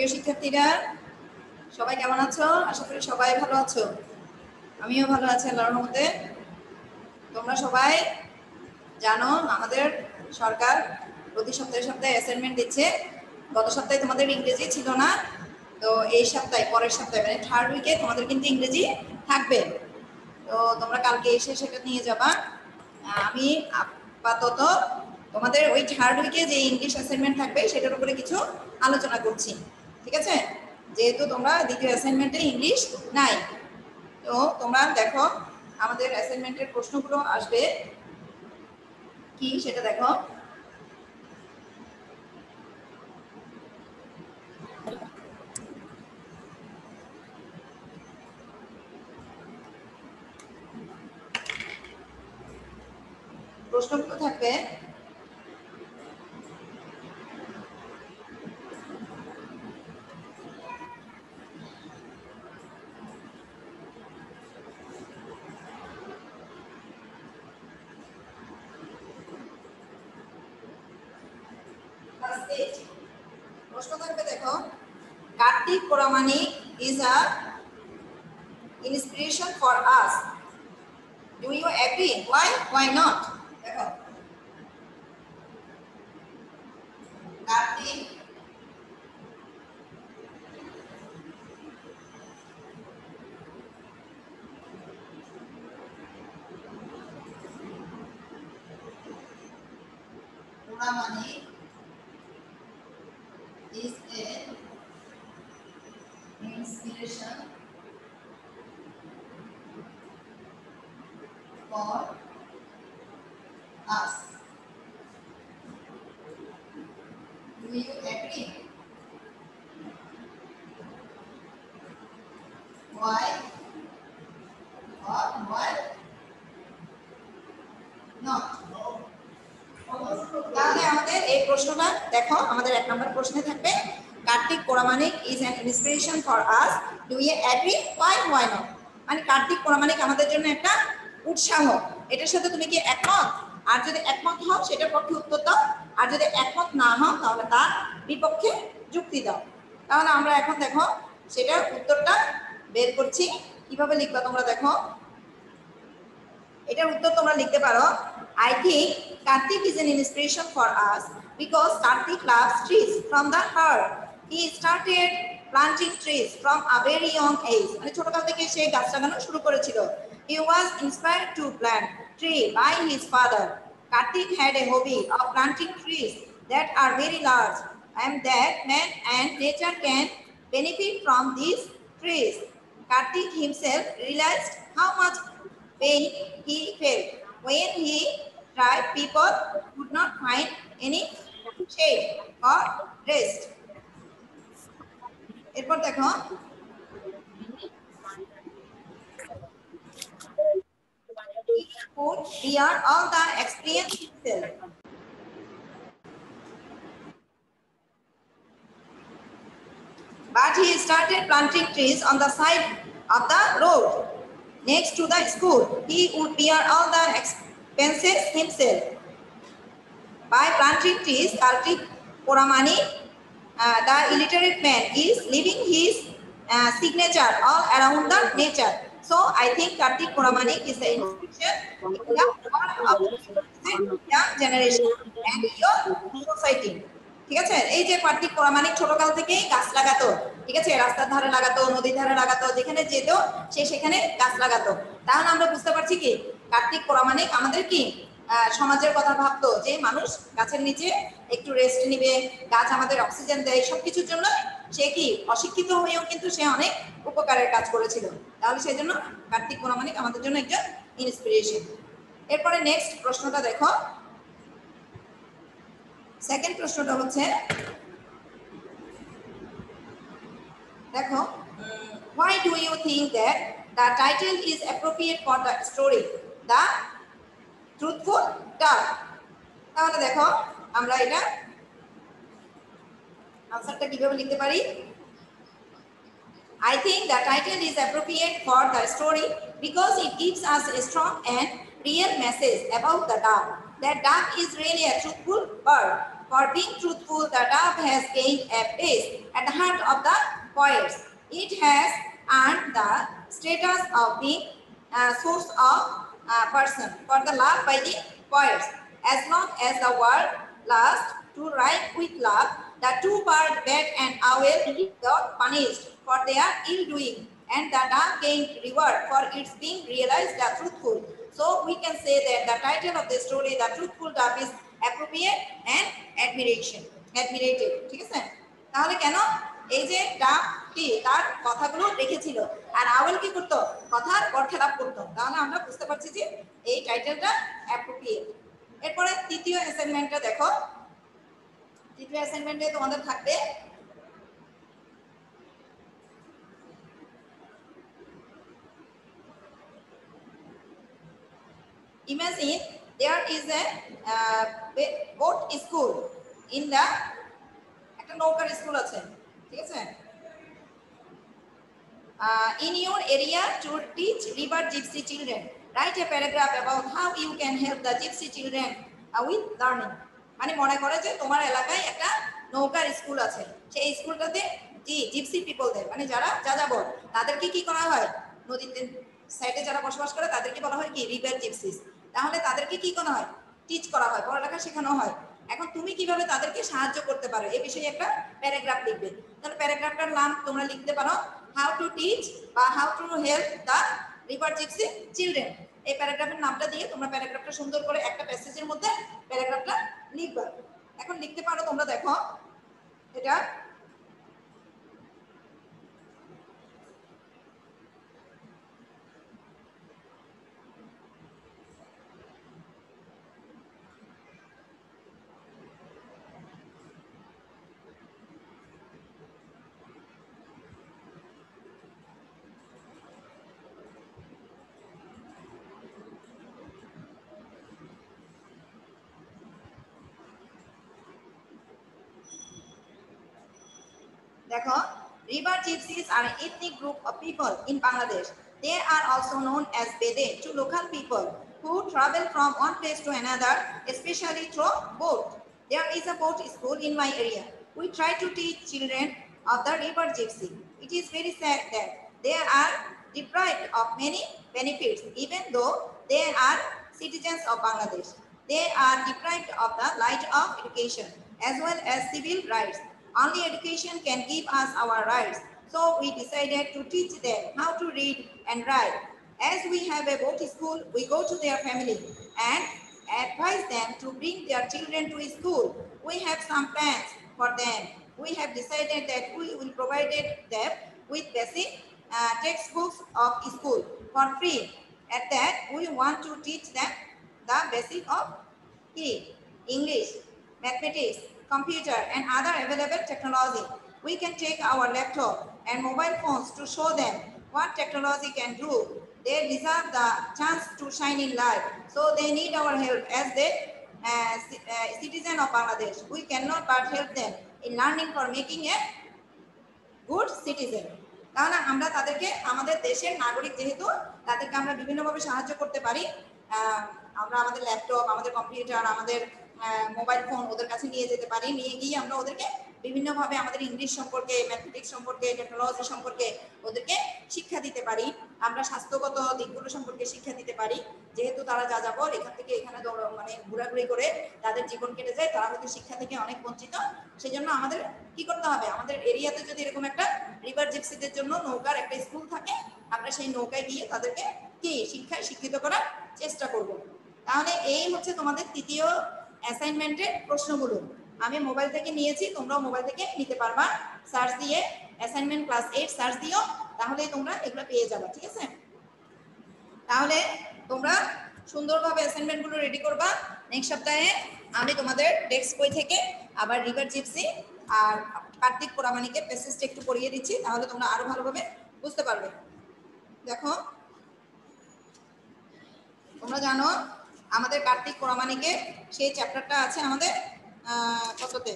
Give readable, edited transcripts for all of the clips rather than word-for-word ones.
প্রিয় শিক্ষার্থীরা সবাই কেমন আছো? আশা করি সবাই ভালো আছো। আমিও ভালো আছি আল্লাহর রহমতে। তোমরা সবাই জানো আমাদের সরকার প্রতি সপ্তাহে সপ্তাহে অ্যাসাইনমেন্ট দিচ্ছে। গত সপ্তাহে তোমাদের ইংরেজি ছিল না, তো এই সপ্তাহে পরের সপ্তাহে মানে থার্ড উইকে তোমাদের কিন্তু ইংরেজি থাকবে। তো তোমরা কালকে এসে সেটা নিয়ে যাবা। আমি আপাতত তোমাদের ওই থার্ড উইকে যে ইংলিশ অ্যাসাইনমেন্ট থাকবে সেটার উপরে কিছু আলোচনা করছি, ঠিক আছে? যেহেতু তোমরা দ্বিতীয় অ্যাসাইনমেন্টে ইংলিশ নাই, তো তোমরা দেখো আমাদের অ্যাসাইনমেন্টের প্রশ্নগুলো আসবে কি সেটা দেখো। প্রশ্নগুলো থাকবে প্রশ্ন থাকবে দেখো, কার্তিক প্রামাণিক is a inspiration for us. Do you agree? Why not? দেখো, কার্তিক প্রামাণিক is a inspiration for us. Do you agree? Why or why not? তাহলে আমাদের এই প্রশ্নটা দেখো, আমাদের এক নম্বর প্রশ্নে থাকবে Kartik Pramanik is an inspiration for us, do you agree, why not. মানে কার্তিক প্রামাণিক আমাদের জন্য একটা উৎসাহ, এটার সাথে তুমি কি একমত? আর যদি একমত হও সেটার পক্ষে উত্তর দাও, আর যদি একমত না হও তাহলে তার বিপক্ষে যুক্তি দাও। তাহলে আমরা এখন দেখো সেটার উত্তরটা বের করছি। কিভাবে লিখবা তোমরা দেখো, এটার উত্তর তোমরা লিখতে পারো, I think Karthik is an inspiration for us because Karthik loves trees from the heart. He started planting trees from a very young age. মানে ছোটকাল থেকে সে গাছ লাগানো শুরু করেছিল। He was inspired to plant tree by his father. Karthik had a hobby of planting trees that are very large and that man and nature can benefit from these trees. Karthik himself realized how much pain he felt when he tried people could not find any shade or rest. এরপর দেখো, he could bear all the experience himself. But he started planting trees on the side of the road next to the school. He would bear all the expenses himself. By planting trees, Karthik Pramani, the illiterate man, is leaving his signature all around the nature. So I think Karthik Pramani is the inspiration in the young generation and your society. ঠিক আছে, এই যে কার্তিক প্রামাণিক ছোটকাল থেকেই গাছ লাগাতো, ঠিক আছে, রাস্তার ধারে লাগাতো, নদীর ধারে লাগাতো, যেখানে যেত সে সেখানে গাছ লাগাতো। তাহলে আমরা বুঝতে পারছি কি কার্তিক প্রামাণিক আমাদের কি সমাজের কথা ভাবতো, যে মানুষ গাছের নিচে একটু রেস্ট নিবে, গাছ আমাদের অক্সিজেন দেয়, সবকিছুর জন্য সে কি অশিক্ষিত হয়েও কিন্তু সে অনেক উপকারের কাজ করেছিল। তাহলে সেই জন্য কার্তিক প্রামাণিক আমাদের জন্য একজন ইন্সপিরেশন। এরপরে নেক্সট প্রশ্নটা দেখো, সেকেন্ড প্রশ্নটা হচ্ছে দেখো, why do you think that the title is appropriate for the story The Truthful Duck? তাহলে দেখো আমরা এটা আনসারটা কিভাবে লিখতে পারি। I think the title is appropriate for the story because it gives us a strong and real message about the duck. That duck is really a truthful bird. For being truthful, the dove has gained a place at the heart of the poets. It has earned the status of being a source of person for the love by the poets. As long as the world lasts to write with love, the two birds, bat and owl, got punished for their ill doing, and the dove gained reward for its being realized the truthful. So we can say that the title of the story, The Truthful Dove, is appropriate and admirated. ঠিক আছে? তাহলে কেন এই যে ডাব কি তার কথাগুলো রেখেছিল আর আওয়েল কি করতো কথার বরখেলাপ করতো, তাহলে আমরা বুঝতে পারছি যে এই টাইটেলটা অ্যাপ্রোপ্রিয়েট। এরপরে তৃতীয় অ্যাসাইনমেন্টটা দেখো। তৃতীয় অ্যাসাইনমেন্টে তোমাদের থাকবে imagine there is a boat school in the একটা নৌকার স্কুল আছে, ঠিক আছে? In your area to teach river gypsy children, write a paragraph about how you can help the gypsy children with learning. মানে মনে করে যে তোমার এলাকায় একটা নৌকার স্কুল আছে, সেই স্কুলটাতে জিপসি পিপলদের মানে যারা যাযাবর তাদেরকে কি করা হয়, নদীর সাইডে যারা বসবাস করে তাদেরকে বলা হয় কি রিভার জিপসিস। তাহলে তাদেরকে কি করা হয়, টিচ করা হয়, পড়ালেখা শেখানো হয়। এখন তুমি কিভাবে তাদেরকে সাহায্য করতে পারো এই বিষয়ে একটা প্যারাগ্রাফ লিখবে। তাহলে প্যারাগ্রাফটার নাম তোমরা লিখতে পারো হাউ টু টিচ বা how to help the river gypsy children. এই প্যারাগ্রাফের নামটা দিয়ে তোমরা প্যারাগ্রাফটা সুন্দর করে একটা প্যাসেজের মধ্যে প্যারাগ্রাফটা লিখবা। এখন লিখতে পারো তোমরা, দেখো এটা দেখো, river gypsies are an ethnic group of people in Bangladesh. They are also known as Bede to local people who travel from one place to another, especially through boat. There is a boat school in my area. We try to teach children of the river gypsy. It is very sad that they are deprived of many benefits, even though they are citizens of Bangladesh. They are deprived of the light of education as well as civil rights. Only education can give us our rights. So we decided to teach them how to read and write. As we have a boat school, we go to their family and advise them to bring their children to school. We have some plans for them. We have decided that we will provide them with basic textbooks of school for free. At that, we want to teach them the basic of English, mathematics, computer and other available technology. We can take our laptop and mobile phones to show them what technology can do. They deserve the chance to shine in light. So they need our help as the citizen of Bangladesh. We cannot but help them in learning for making a good citizen. তাহলে আমরা তাদেরকে আমাদের দেশের নাগরিক যেহেতু তাদেরকে আমরা বিভিন্নভাবে সাহায্য করতে পারি। আমরা আমাদের ল্যাপটপ, আমাদের কম্পিউটার, আমাদের মোবাইল ফোন ওদের কাছে নিয়ে যেতে পারি। নিয়ে গিয়ে আমরা ওদেরকে বিভিন্নভাবে আমাদের ইংলিশ সম্পর্কে, ম্যাথমেটিক্স সম্পর্কে, টেকনোলজি সম্পর্কে ওদেরকে শিক্ষা দিতে পারি। আমরা স্বাস্থ্যগত দিকগুলো সম্পর্কে শিক্ষা দিতে পারি। যেহেতু তারা যাযাবর, এখান থেকে এখানে মানে ঘোরাঘুরি করে তাদের জীবন কেটে যায়, তারা হয়তো শিক্ষা থেকে অনেক বঞ্চিত। সেই জন্য আমাদের কি করতে হবে, আমাদের এরিয়াতে যদি এরকম একটা রিভার জিপসিদের জন্য নৌকার একটা স্কুল থাকে, আমরা সেই নৌকায় গিয়ে তাদেরকে কি শিক্ষায় শিক্ষিত করার চেষ্টা করব। তাহলে এই হচ্ছে তোমাদের তৃতীয় অ্যাসাইনমেন্টের প্রশ্নগুলো। আমি মোবাইল থেকে নিয়েছি, তোমরাও মোবাইল থেকে নিতে পারবা। সার্চ দিয়ে অ্যাসাইনমেন্ট ক্লাস 8 সার্চ দিও, তাহলে তোমরা এগুলো পেয়ে যাবে, ঠিক আছে? তাহলে তোমরা সুন্দরভাবে অ্যাসাইনমেন্টগুলো রেডি করবা। নেক্সট সপ্তাহে আমি তোমাদের টেক্সট বই থেকে আবার রিভার জিপসি আর কার্তিক পোড়ামানিকের প্যাসেজটা একটু পড়িয়ে দিচ্ছি, তাহলে তোমরা আরো ভালোভাবে বুঝতে পারবে। দেখো, তোমরা জানো আমাদের কার্তিক পোড়ামানিকের সেই চ্যাপ্টারটা আছে আমাদের কততে,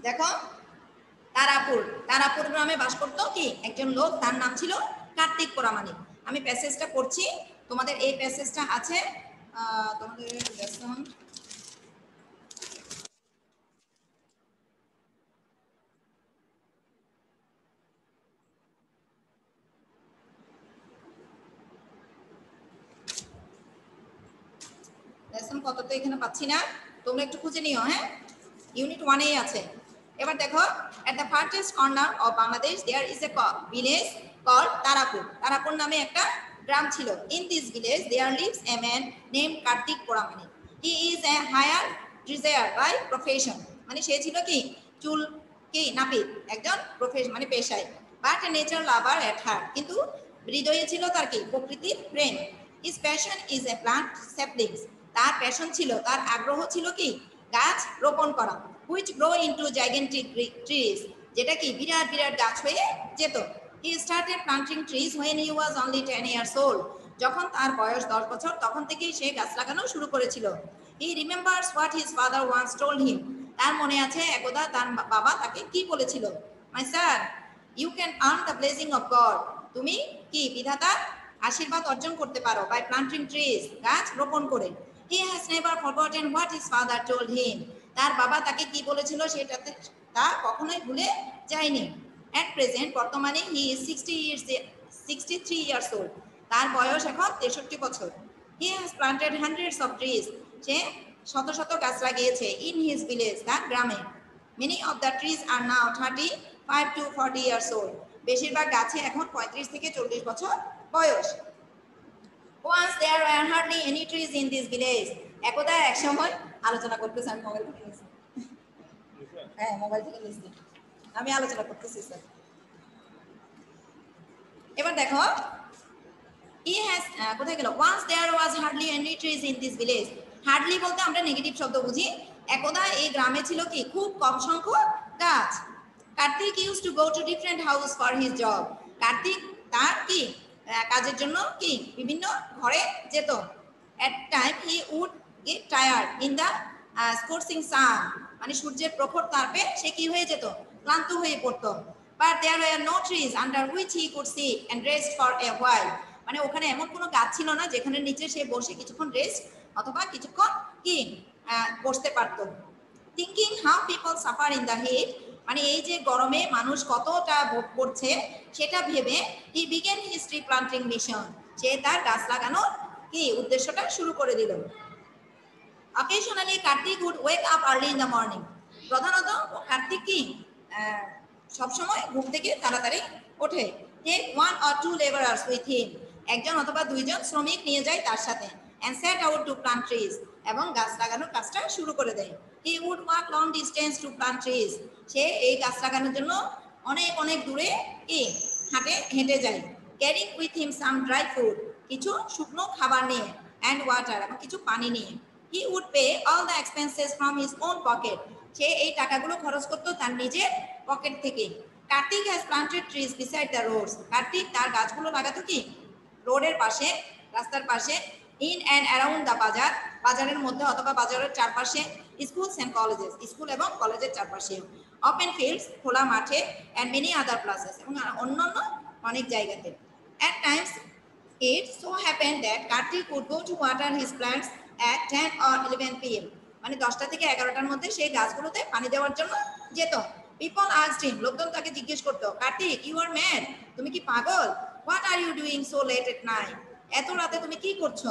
দেখো তারাপুর, তারাপুর গ্রামে বাস করতো কি একজন লোক, তার নাম ছিল কার্তিক পরামানিক। আমি প্যাসেজটা পড়ছি, তোমাদের এই প্যাসেজটা আছে তোমাদের লেসন কত তো এখানে পাচ্ছি না, তোমরা একটু খুঁজে নিও। হ্যাঁ, ইউনিট 1-এই আছে। এবার দেখো, at the farthest corner of Bangladesh there is a village called Tarapur. Tarapur নামে একটা গ্রাম ছিল। In this village there lives a man named Kartik Poramani. He is a hire dreser by profession. মানে সে ছিল কি চুল কি নাপিত, একজন প্রফেশন মানে পেশায়। But a nature lover at heart. কিন্তু হৃদয়ে ছিল তার কি প্রকৃতির প্রেম। His passion is a plant saplings. তার প্যাশন ছিল, তার আগ্রহ ছিল কি গাছ রোপণ করা, which grow into gigantic trees, যেটা কি বিরাট বিরাট গাছ হয়ে যেত। He started planting trees when he was only 10 years old. যখন তার বয়স 10 বছর তখন থেকেই সে গাছ লাগানো শুরু করেছিল। He remembers what his father once told him. তার মনে আছে একদা তার বাবা তাকে কি বলেছিল, My son, you can earn the blessing of God. তুমি কি বিধাতার আশীর্বাদ অর্জন করতে পারো by planting trees, গাছ রোপণ করে। He has never forgotten what his father told him. তার বাবা তাকে কি বলেছিল সেটাতে তা কখনোই ভুলে যায়নি। At present, বর্তমানে he is 63 years old. তার বয়স এখন 63 বছর। He has planted hundreds of trees. সে শত শত গাছ লাগিয়েছে in his village, তার গ্রামে। Many of the trees are now 35 to 40 years old. বেশিরভাগ গাছে এখন 35 থেকে 40 বছর বয়স। Once there were hardly any trees in this village. একদা এক সময় আলোচনা করতেছি, আমি মোবাইল থেকে নিয়েছি। হ্যাঁ, মোবাইল থেকে নিয়েছি, আমি আলোচনা করতেছি স্যার। এবার দেখো, he has কোথায় গেল, once there was hardly any trees in this village. Hardly বলতে আমরা নেগেটিভ শব্দ বুঝি। একদা এই গ্রামে ছিল কি খুব কম সংখ্যক গাছ। Kartik use to go to different house for his job. Kartik তার কি কাজের জন্য কি বিভিন্ন ঘরে যেত। At time he would get tired in the scorching sun, মানে সূর্যের প্রখর তাপে সে কি হয়ে যেত, ক্লান্ত হয়ে পড়তো। But there were no trees under which he could sit and rest for a while. মানে ওখানে এমন কোনো গাছ ছিল না যেখানে নিচে সে বসে কিছুক্ষণ রেস্ট অথবা কিছুক্ষণ কি বসতে পারত। Thinking how people suffer in the heat, মানে এই যে গরমে মানুষ কতটা ভোগ করছে সেটা ভেবে he began his tree planting mission, সে তার গাছ লাগানোর কি উদ্দেশ্যটা শুরু করে দিল। Occasionally Kartik would wake up early in the morning. প্রধানত কার্তিক কি সবসময় ঘুম থেকে তাড়াতাড়ি ওঠে। Take 1 or 2 laborers with him, একজন অথবা দুইজন শ্রমিক নিয়ে যায় তার সাথে। and set out to plant trees, এবং গাছ লাগানোর কাজটা শুরু করে দেয়। he would walk long distance to plant trees, সে এই গাছ লাগানোর জন্য অনেক অনেক দূরে কি হেঁটে যায়। carrying with him some dry food, কিছু শুকনো খাবার নিয়ে, and water, এবং কিছু পানি নিয়ে। he would pay all the expenses from his own pocket, সে এই টাকাগুলো খরচ করতো তার নিজের পকেট থেকে। Kartik has planted trees beside the roads, Kartik তার গাছগুলো লাগাতো কি রোডের পাশে, রাস্তার পাশে। ইন অ্যান্ড অ্যারাউন্ড দ্য বাজার, বাজারের মধ্যে অথবা বাজারের চারপাশে। স্কুলস অ্যান্ড কলেজেস, স্কুল এবং কলেজের চারপাশে। ওপেন ফিল্ডস, খোলা মাঠে। অ্যান্ড মেনি আদার প্লেসেস, এবং অন্যান্য অনেক জায়গাতে। At times it so happened that Kartik would go to water his plants at 10 or 11 PM, মানে 10টা থেকে 11টার মধ্যে সেই গাছগুলোতে পানি দেওয়ার জন্য যেত। পিপল আস্কড হিম, লোকজন তাকে জিজ্ঞেস করতো, কার্তিক ইউ আর ম্যাড, তুমি কি পাগল? What are you doing so late at night, এত রাতে তুমি কি করছো?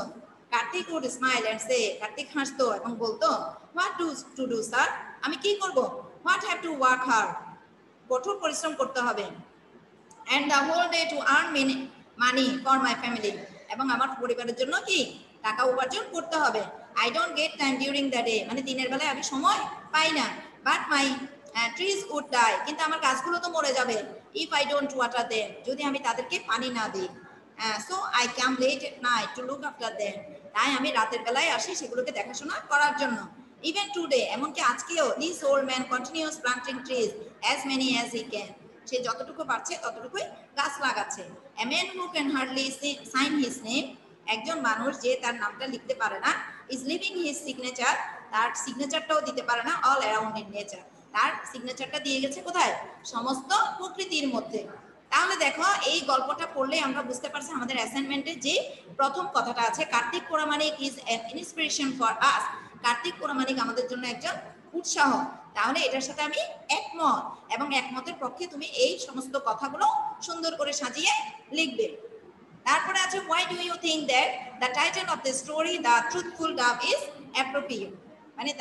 Kartik would smile and say, কার্তিক হাসতো এবং বলতো, হোয়াট টু ডু স্যার, আমি কি করব? What have to work hard, কঠোর পরিশ্রম করতে হবে। And the whole day to earn money for my family, এবং আমার পরিবারের জন্য কি টাকা উপার্জন করতে হবে। I don't get time during the day, মানে দিনের বেলায় আমি সময় পাই না। But my trees would die, কিন্তু আমার গাছগুলো তো মরে যাবে। If I don't water them, যদি আমি তাদেরকে পানি না দিই। So I come late at night to look after them, তাই আমি রাতের বেলায় আসি সেগুলোকে দেখাশোনা করার জন্য। ইভেন টুডে, এমনকি আজকেও, this old man continues planting trees as many as he can, সে যতটুকু পারছে ততটুকুই গাছ লাগাচ্ছে। A man who can hardly sign his name, একজন মানুষ যে তার নামটা লিখতে পারে না, ইজ লিভিং হিজ সিগনেচার, তার সিগনেচারটাও দিতে পারে না, অল অ্যারাউন্ড ইন নেচার, তার সিগনেচারটা দিয়ে গেছে কোথায়? সমস্ত প্রকৃতির মধ্যে। তাহলে দেখো এই গল্পটা পড়লে আমরা বুঝতে পারছি আমাদের অ্যাসাইনমেন্টে যে প্রথম কথাটা আছে, কার্তিক পৌরাণিক ইজ অ্যান ইন্সপিরেশন ফর আস। কার্তিক পৌরাণিক আমাদের জন্য একজন উৎসাহ। তাহলে এটার সাথে আমি একমত, এবং একমতের পক্ষে তুমি এই সমস্ত কথাগুলো সুন্দর করে সাজিয়ে লিখবে। তারপরে আছে, why do you think that the title of the story the truthful dove is appropriate? মানে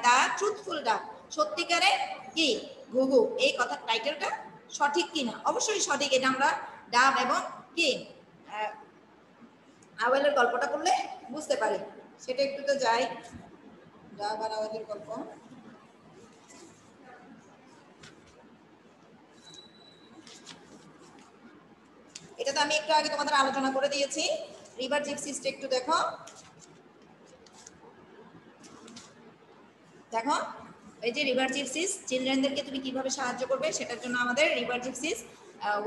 the truthful dove, সত্যিকারের কি ঘুঘু, এই কথার টাইটেলটা সঠিক কিনা? অবশ্যই সঠিক, এটা আমরা ডাব এবং কি আওয়েলের গল্পটা করলে বুঝতে পারি। সেটা একটু তো যাই, ডাব আর আওয়েলের গল্প। এটা তো আমি একটু আগে তোমাদের আলোচনা করে দিয়েছি। রিভার জিপসিসটা একটু দেখো, দেখো এই যে রিভার জিপসিস চিলড্রেনদেরকে তুমি কিভাবে সাহায্য করবে সেটার জন্য আমাদের রিভার জিপসিস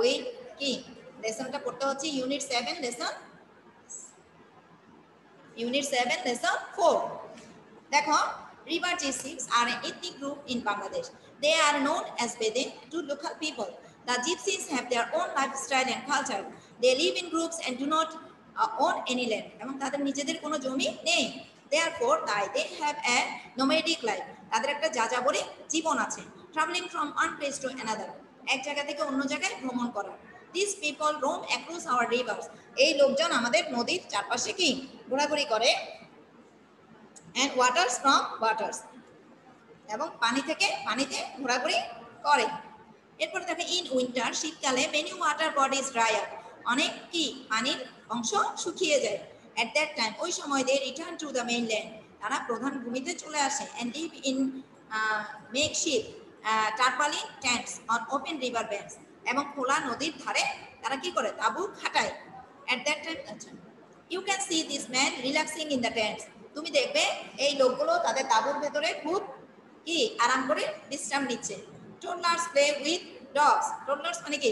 ওই কি লেসনটা পড়তে হচ্ছে ইউনিট 7 লেসন 4। দেখো, river gypsies are an ethnic group in Bangladesh. They are known as Bedouin to local people. The gypsies have their own lifestyle and culture. They live in groups and do not own any land. এবং তাদের নিজেদের কোনো জমি নেই। Therefore, they have a nomadic life. তাদের একটা যাযাবরী জীবন আছে। Traveling from one place to another. এক জায়গা থেকে অন্য জায়গায় ভ্রমণ করা। These people roam across our rivers. এই লোকজন আমাদের নদীর চারপাশে কি ঘোরাঘুরি করে। and waters from waters, এবং পানি থেকে পানিতে ঘোরাঘুরি করে। এরপরে দেখো, ইন উইন্টার শীতকালে many water bodies dry up, অনেক কি পানির অংশ শুকিয়ে যায়। এট দ্যাট টাইম, ওই সময় they return to the mainland, তারা প্রধান ভূমিতে চলে আসে। And live in makeshift tarpaulin tents on open river banks, এবং খোলা নদীর ধারে তারা কি করে তাঁবু খাটায়। এট দ্যাট টাইম, আচ্ছা, you can see this man relaxing in the tents, তুমি দেখবে এই লোকগুলো তাদের তাঁবুর ভেতরে খুব কি আরাম করে বিশ্রাম নিচ্ছে। টোডলার্স প্লে উইথ ডগস, টোডলার্স মানে কি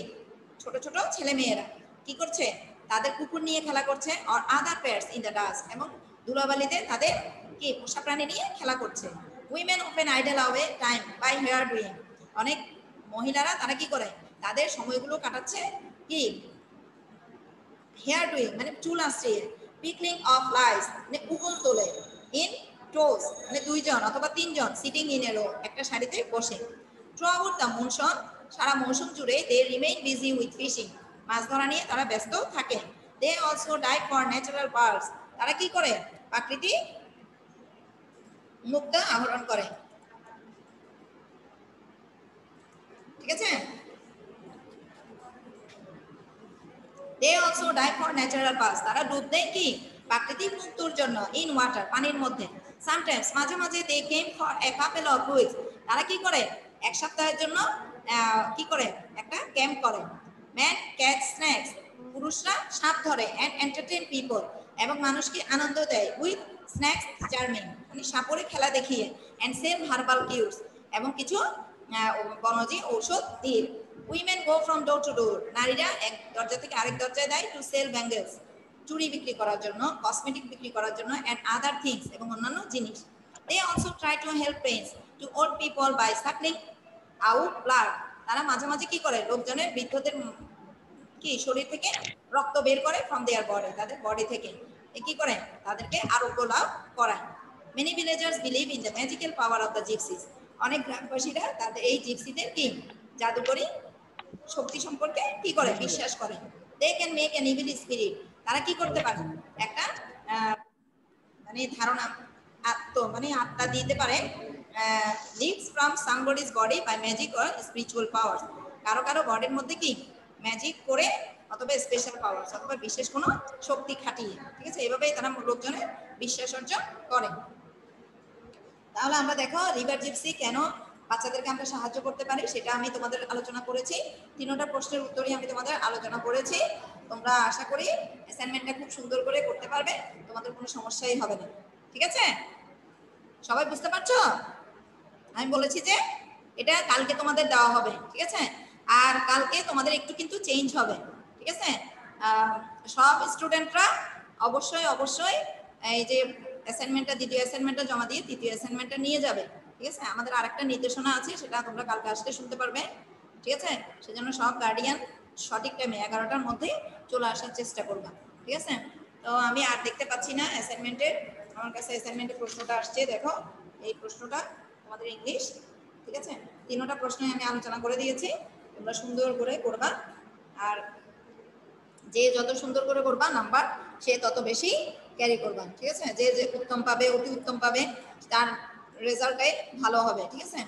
ছোট ছোট ছেলে মেয়েরা কি করছে, তাদের কুকুর নিয়ে খেলা করছে। আর other pets in the dust, এবং ধুলাবালিতে তাদের কি পোষা প্রাণী নিয়ে খেলা করছে। Women often idle away time by hair doing, অনেক মহিলারা তারা কি করে তাদের সময়গুলো কাটাচ্ছে কি হেয়ার ডুইং মানে চুল আঁচড়িয়ে। পিকলিং অফ লাইস মানে উকুল তোলে। ইন টোস মানে দুইজন অথবা তিনজন। সিটিং ইন এ রো, একটা শাড়িতে বসে। থ্রু আউট দ্য মনসুন, সারা মৌসুম জুড়ে they remain busy with fishing, মাছ ধরা নিয়ে তারা ব্যস্ত থাকে। They also dive for natural pearls, তারা কি করে প্রাকৃতিক মুক্তা আহরণ করে। ঠিক আছে, they also dive for natural paths, তারা ডুব দেয় কি প্রাকৃতিক মুক্তর জন্য। ইন ওয়াটার, পানির মধ্যে। সামটাইমস, মাঝে মাঝে they came for a couple of weeks, তারা কি করে এক সপ্তাহের জন্য কি করে একটা ক্যাম্প করে। ম্যান ক্যাচ স্ন্যাক্স, পুরুষরা সাপ ধরে। অ্যান্ড এন্টারটেইন পিপল, এবং মানুষকে আনন্দ দেয়। উইথ স্ন্যাক্স চার্মিং মানে সাপরে খেলা দেখিয়ে। অ্যান্ড সেল হার্বাল কিউরস, এবং কিছু বনজি ঔষধ দিয়ে। Women go from door to door, নারীরা এক দরজা থেকে আরেক দরজায় দেয়। টু সেল ব্যাঙ্গেলস, চুড়ি বিক্রি করার জন্য, কসমেটিক বিক্রি করার জন্য। অ্যান্ড আদার থিংস, এবং অন্যান্য জিনিস। They also try to help pains to old people by sucking out blood, তারা মাঝে মাঝে কি করে লোকজনের বৃদ্ধদের কি শরীর থেকে রক্ত বের করে ফ্রম দেয়ার বডি, তাদের বডি থেকে কি করে তাদেরকে আরোগ্য লাভ করায়। Many villagers believe in the magical power of the gypsies, অনেক গ্রামবাসীরা তাদের এই জিপসিদের কি জাদুকরী শক্তি সম্পর্কে কি করে বিশ্বাস করে। They can make an evil spirit, তারা কি করতে পারে একটা মানে ধারণা মানে আত্মা দিতে পারে। Leaves from somebody's body by magic or spiritual power, কারো কারো বডির মধ্যে কি ম্যাজিক করে অথবা স্পেশাল পাওয়ার অথবা বিশেষ কোনো শক্তি খাটিয়ে। ঠিক আছে, এভাবেই তারা লোকজনের বিশ্বাস অর্জন করে। তাহলে আমরা দেখো রিভার জিপসি কেন বাচ্চাদেরকে আমরা সাহায্য করতে পারি সেটা আমি তোমাদের আলোচনা করেছি। তিনটা প্রশ্নের উত্তরই আমি তোমাদের আলোচনা করেছি। তোমরা আশা করি অ্যাসাইনমেন্টটা খুব সুন্দর করে করতে পারবে, তোমাদের কোনো সমস্যাই হবে না। ঠিক আছে, সবাই বুঝতে পারছো? আমি বলেছি যে এটা কালকে তোমাদের দেওয়া হবে। ঠিক আছে, আর কালকে তোমাদের একটু কিন্তু চেঞ্জ হবে। ঠিক আছে, সব স্টুডেন্টরা অবশ্যই অবশ্যই এই যে অ্যাসাইনমেন্টটা দ্বিতীয় অ্যাসাইনমেন্টটা জমা দিয়ে তৃতীয় অ্যাসাইনমেন্টটা নিয়ে যাবে। ঠিক আছে? আমাদের আরেকটা নির্দেশনা আছে, সেটা তোমরা কালকে আসলে শুনতে পারবে, ঠিক আছে? সেজন্য সব গার্ডিয়ান সঠিক টাইমে 11টার মধ্যে চলে আসার চেষ্টা করবা, ঠিক আছে? তো আমি আর দেখতে পাচ্ছি না অ্যাসাইনমেন্টের, আমার কাছে অ্যাসাইনমেন্টের প্রশ্নটা আসছে, দেখো এই প্রশ্নটা তোমাদের ইংলিশ, ঠিক আছে? তিনটা প্রশ্নই আমি আলোচনা করে দিয়েছি, তোমরা সুন্দর করে করবা। আর যে যত সুন্দর করে করবা নাম্বার, সে তত বেশি ক্যারি করবা, ঠিক আছে? যে যে উত্তম পাবে, অতি উত্তম পাবে, তার রেজাল্টটাই ভালো হবে, ঠিক আছে?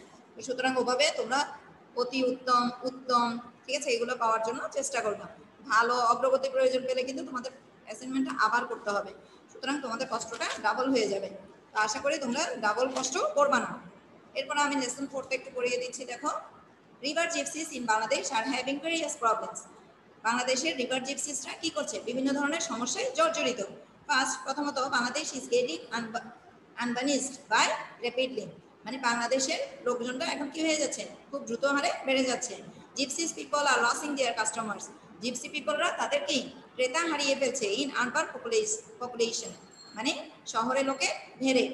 সুতরাং ওভাবে তোমরা অতি উত্তম, উত্তম, ঠিক আছে, এগুলো পাওয়ার জন্য চেষ্টা করবা। ভালো অগ্রগতি প্রয়োজন পেলে কিন্তু তোমাদের অ্যাসাইনমেন্টটা আবার করতে হবে, সুতরাং তোমাদের কষ্টটা ডাবল হয়ে যাবে। তো আশা করি তোমরা ডাবল কষ্ট করবা না। এরপর আমি লেসন 4টা একটু পড়িয়ে দিচ্ছি, দেখো। River gypsies in Bangladesh are having various problems. বাংলাদেশের রিভার জিপসিসরা কি করছে? বিভিন্ন ধরনের সমস্যায় জর্জরিত। প্রথমত Bangladesh is getting urbanized by rapidly, মানে বাংলাদেশের লোকজনটা এখন কি হয়ে যাচ্ছে? খুব দ্রুত হারে বেড়ে যাচ্ছে। জিপসিস পিপল আর লসিং দেয়ার কাস্টমার্স, জিপসি পিপলরা তাদের কি ক্রেতা হারিয়ে ফেলছে ইন আরবান পপুলেশন, মানে শহরে লোকে ভেড়ে।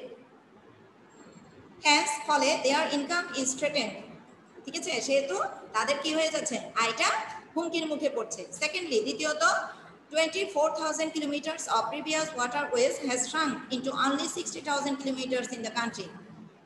হ্যান্স ফলে দেয়ার ইনকাম ইজ থ্রেটেন্ড, ঠিক আছে? সেহেতু তাদের কি হয়ে যাচ্ছে? আয়টা হুমকির মুখে পড়ছে। সেকেন্ডলি, দ্বিতীয়ত 24,000 kilometers of previous waterways has shrunk into only 60,000 kilometers in the country.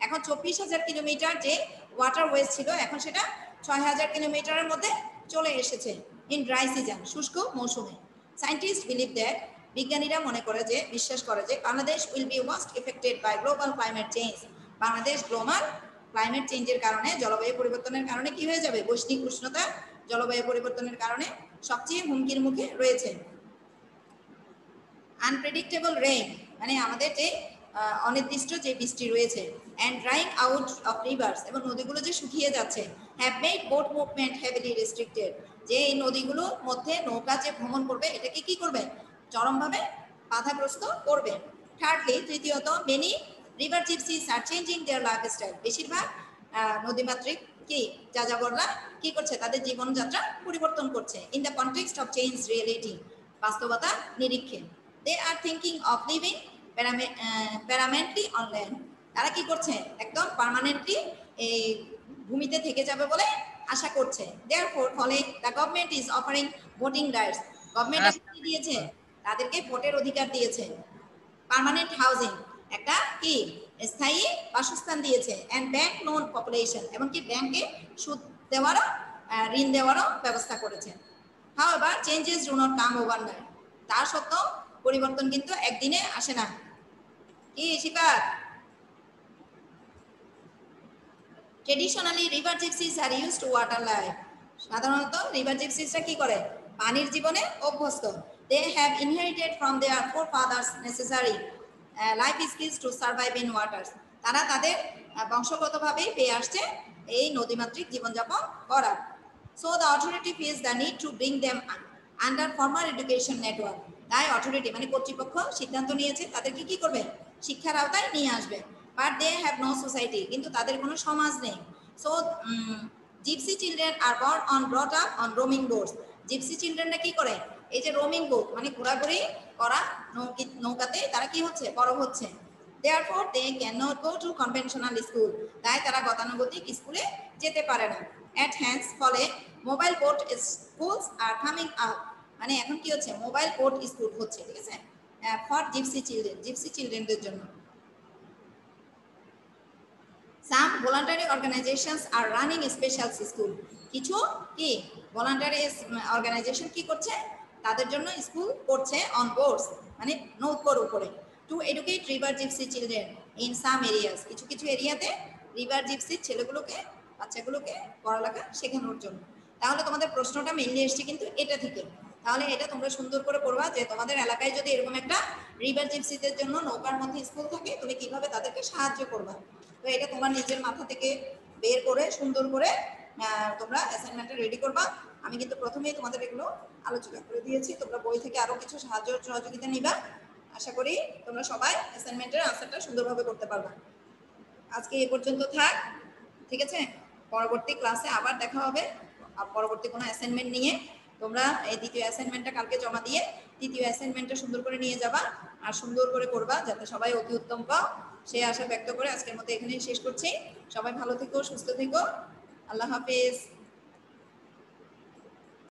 এখন 24,000 কিলোমিটার যে ওয়াটারওয়েজ ছিল, এখন সেটা 6,000 কিলোমিটারের মধ্যে চলে এসেছে ইন ড্রাই সিজন, শুষ্ক মৌসুমে। সায়েন্টিস্ট বিলিভ দ্যাট, বিজ্ঞানীরা মনে করে যে, বিশ্বাস করে যে, Bangladesh will be worst affected by global climate change. Bangladesh global climate চেঞ্জের কারণে, জলবায়ু পরিবর্তনের কারণে কি হয়ে যাবে? বৈশ্বিক উষ্ণতা, জলবায়ু পরিবর্তনের কারণে সবচেয়ে হুমকির মুখে রয়েছে। আনপ্রেডিক্টেবল রেইন, মানে আমাদের যে অনির্দিষ্ট যে বৃষ্টি রয়েছে, and drying out of rivers, এবং নদীগুলো যে শুকিয়ে যাচ্ছে, have made boat movement heavily restricted, যে এই নদীগুলোর মধ্যে নৌকা যে ভ্রমণ করবে, এটাকে কি করবে? চরমভাবে বাধাগ্রস্ত করবে। থার্ডলি, তৃতীয়ত, মেনি রিভার জিপসিস আর চেঞ্জিং দেয়ার লাইফস্টাইল, বেশিরভাগ নদীমাতৃক কি যাযাবররা কি করছে? তাদের জীবনযাত্রা পরিবর্তন করছে in the context of change reality, বাস্তবতা নিরীক্ষে। They are thinking of living permanently on land, তারা কি করছে? একদম পার্মানেন্টলি এই ভূমিতে থেকে যাবে বলে আশা করছে। দেয়ারফর, ফলে the government is offering voting rights, government কি দিয়েছে? তাদেরকে ভোটের অধিকার দিয়েছে। পার্মানেন্ট হাউজিং, একটা কি স্থায়ী বাসস্থান দিয়েছে। অ্যান্ড ব্যাংক লোন পপুলেশন, এমনকি ব্যাংকে সুদ দেওয়ারও, ঋণ দেওয়ারও ব্যবস্থা করেছে। However, changes do not come overnight, তা সত্ত্বেও পরিবর্তন কিন্তু একদিনে আসে না। কি শিকার? Traditionally river gypsies are used to water life, সাধারণত রিভার জিপসিসরা কি করে? পানির জীবনে অভ্যস্ত। They have inherited from their forefathers necessary life skills to survive in waters, তারা তাদের বংশগতভাবেই পেয়ে আসছে এই নদীমাতৃক জীবনযাপন করার। So the authority feels the need to bring them under formal education network, তাই অথরিটি মানে কর্তৃপক্ষ সিদ্ধান্ত নিয়েছে তাদেরকে কি করবে? শিক্ষার আওতায় নিয়ে আসবে। But they have no society, কিন্তু তাদের কোনো সমাজ নেই। So gypsy children are brought up on roaming boats, gypsy চিলড্রেনরা কি করে? এই যে রোমিং বোট মানে ঘোরাঘুরি করা নৌকাতে তারা কি হচ্ছে? বড় হচ্ছে। Therefore they cannot go to conventional school, তাই তারা গতানুগতিক স্কুলে যেতে পারে না। At hence, ফলে mobile boat schools are coming up, মানে এখন কি হচ্ছে? মোবাইল বোট স্কুল হচ্ছে, ঠিক আছে, ফর জিপসি চিলড্রেন, জিপসি চিলড্রেনদের জন্য। সাম ভলান্টারি অর্গানাইজেশনস আর রানিং স্পেশাল স্কুল, কিছু কি ভলান্টারি অর্গানাইজেশন কি করছে? তাদের জন্য স্কুল করছে অন বোর্ডস, মানে নৌকোর উপরে। To educate river gypsy children in some areas, কিছু কিছু এরিয়াতে রিভার জিপসির ছেলেগুলোকে, বাচ্চাগুলোকে পড়ালেখা শেখানোর জন্য। তাহলে তোমাদের প্রশ্নটা মেনলি এসছে কিন্তু এটা থেকে। তাহলে এটা তোমরা সুন্দর করে পড়বা যে তোমাদের এলাকায় যদি এরকম একটা রিভার জিপসিদের জন্য নৌকার মধ্যে স্কুল থাকে, তুমি কিভাবে তাদেরকে সাহায্য করবা। তো এটা তোমার নিজের মাথা থেকে বের করে সুন্দর করে তোমরা অ্যাসাইনমেন্টটা রেডি করবা। আমি কিন্তু প্রথমেই তোমাদের এগুলো আলোচনা করে দিয়েছি, তোমরা বই থেকে আরো কিছু সহযোগিতা নিবা। আশা করি তোমরা সবাই অ্যাসাইনমেন্টের আনসারটা সুন্দরভাবে করতে পারবা। আজকে এই পর্যন্ত থাক, ঠিক আছে? পরবর্তী ক্লাসে আবার দেখা হবে পরবর্তী কোনো অ্যাসাইনমেন্ট নিয়ে। তোমরা এই দ্বিতীয় অ্যাসাইনমেন্টটা কালকে জমা দিয়ে তৃতীয় অ্যাসাইনমেন্টটা সুন্দর করে নিয়ে যাবা। আর সুন্দর করে করবা যাতে সবাই অতি উত্তম পাও সেই আশা ব্যক্ত করে আজকের মতো এখানেই শেষ করছি। সবাই ভালো থেকো, সুস্থ থেকো। আল্লাহ হাফেজ।